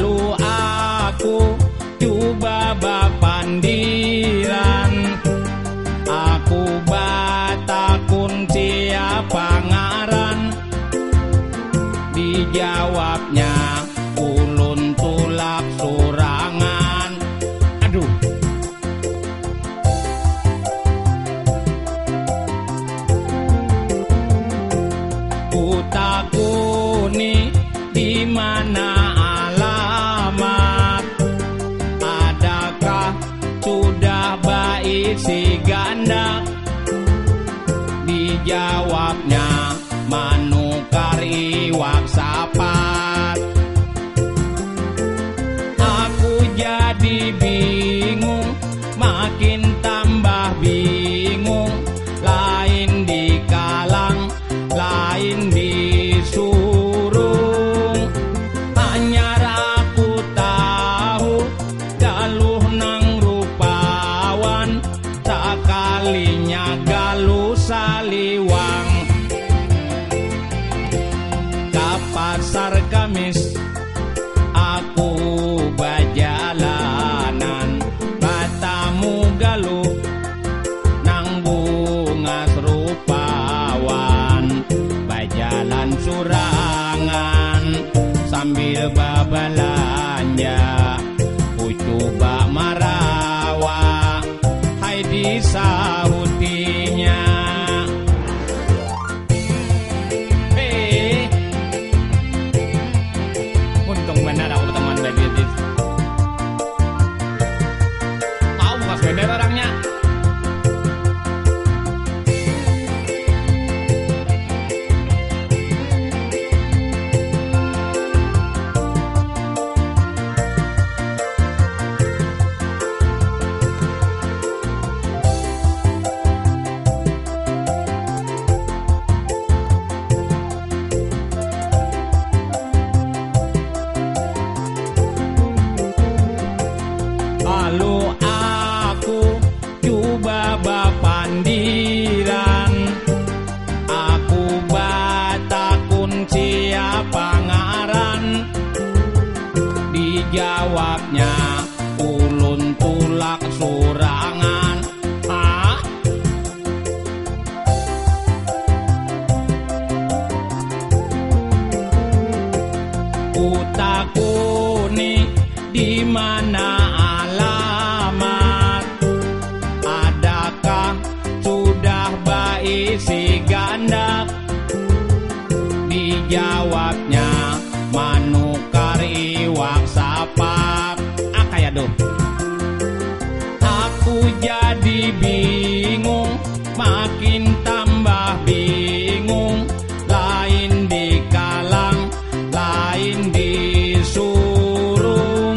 Lalu aku coba bapandiran, aku batakun siapa ngaran. Dijawabnya ulun tulak surangan. Aduh, kutakuni di mana alamat, adakah sudah baik si ganda? Dijawabnya manukar iwak sapat. Aku jadi bingung, makin tambah bingung. Lain dikalang, lain disurung. Anyar aku tahu galuh nang rupawan, sakalinya galuh saliwang. Ka pasar Kamis aku bajalanan, batamu galuh nang bungas rupawan. Bajalan surangan sambil babalanja, ku coba marawa, hai disahutinya. Untung benar aku berteman baik gitu. Mau bukas bener orangnya. Lalu aku coba bapandiran, aku batakun siapa ngaran. Dijawabnya ulun tulak surangan. Ah, kutakuni di mana alamat, adakah sudah baik si ganda? Dijawabnya manukar iwak sapat. Kayak doh, aku jadi bingung, makin tambah bingung. Lain dikalang, lain disurung.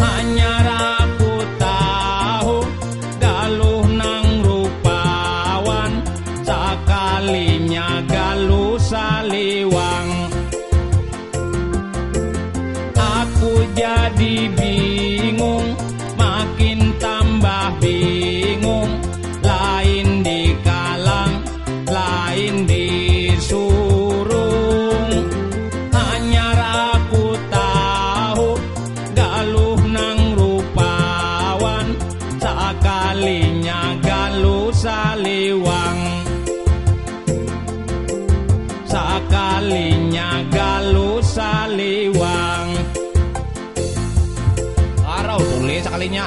Anyar aku tahu galuh nang rupawan, sakalinya galuh saliwang. Aku jadi bingung, makin tambah bingung. Lain dikalang, lain disurung. Anyar aku tahu galuh nang rupawan, sakalinya galuh saliwang. Sakalinya galuh saliwang. Arau tulis sekalinya.